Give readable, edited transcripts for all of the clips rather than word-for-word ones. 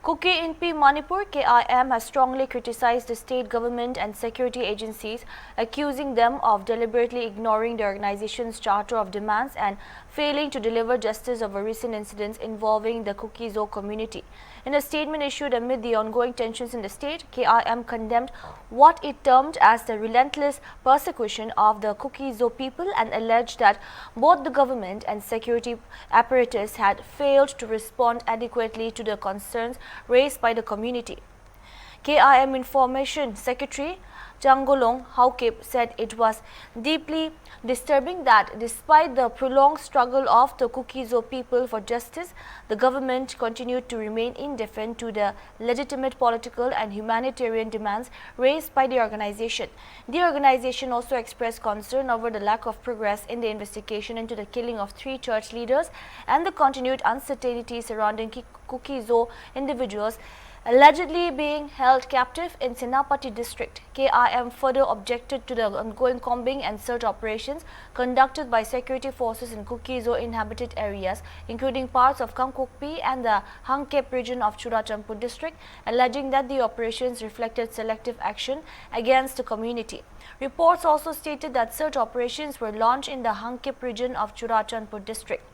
Kuki Inpi Manipur KIM has strongly criticized the state government and security agencies, accusing them of deliberately ignoring the organization's charter of demands and failing to deliver justice over recent incidents involving the Kuki Zo community. In a statement issued amid the ongoing tensions in the state, KIM condemned what it termed as the relentless persecution of the Kuki Zo people and alleged that both the government and security apparatus had failed to respond adequately to the concerns raised by the community. KIM Information Secretary Jangolong Haukip said it was deeply disturbing that despite the prolonged struggle of the Kuki Zo people for justice, the government continued to remain indifferent to the legitimate political and humanitarian demands raised by the organization. The organization also expressed concern over the lack of progress in the investigation into the killing of 3 church leaders and the continued uncertainty surrounding Kuki Zo individuals allegedly being held captive in Senapati district. KIM further objected to the ongoing combing and search operations conducted by security forces in Kuki Zo inhabited areas, including parts of Kamkokpi and the Hangkep region of Churachandpur district, alleging that the operations reflected selective action against the community. Reports also stated that search operations were launched in the Hangkep region of Churachandpur district.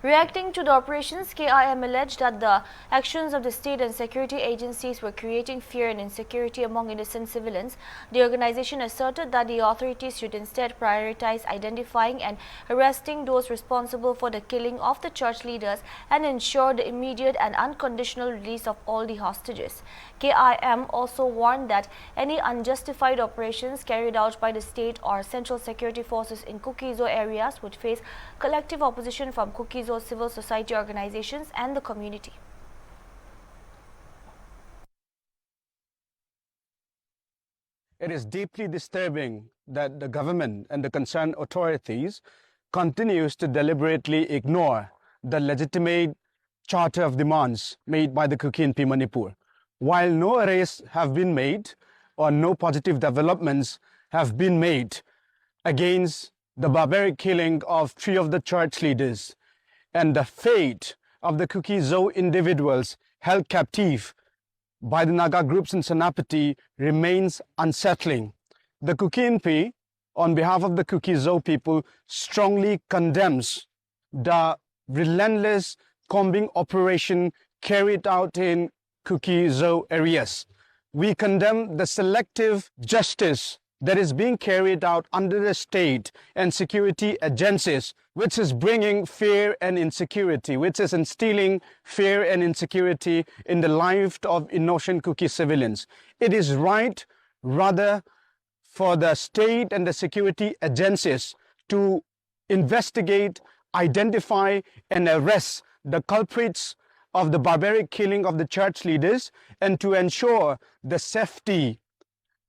Reacting to the operations, KIM alleged that the actions of the state and security agencies were creating fear and insecurity among innocent civilians. The organization asserted that the authorities should instead prioritize identifying and arresting those responsible for the killing of the church leaders and ensure the immediate and unconditional release of all the hostages. KIM also warned that any unjustified operations carried out by the state or central security forces in Kuki Zo areas would face collective opposition from Kuki Zo civil society organizations and the community. It is deeply disturbing that the government and the concerned authorities continues to deliberately ignore the legitimate charter of demands made by the Kuki Inpi Manipur. While no arrests have been made or no positive developments have been made against the barbaric killing of 3 of the church leaders and the fate of the Kuki Zo individuals held captive by the Naga groups in Senapati remains unsettling. The Kuki Inpi, on behalf of the Kuki Zo people, strongly condemns the relentless combing operation carried out in Kuki Zo areas. We condemn the selective justice that is being carried out under the state and security agencies, which is bringing fear and insecurity, which is instilling fear and insecurity in the life of innocent Kuki civilians. It is right, rather, for the state and the security agencies to investigate, identify, and arrest the culprits of the barbaric killing of the church leaders and to ensure the safety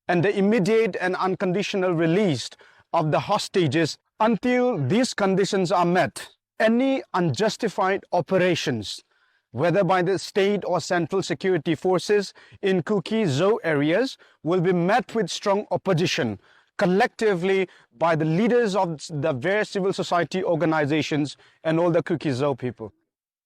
and the immediate and unconditional release of the hostages. Until these conditions are met, any unjustified operations, whether by the state or central security forces in Kuki Zo areas, will be met with strong opposition collectively by the leaders of the various civil society organizations and all the Kuki Zo people.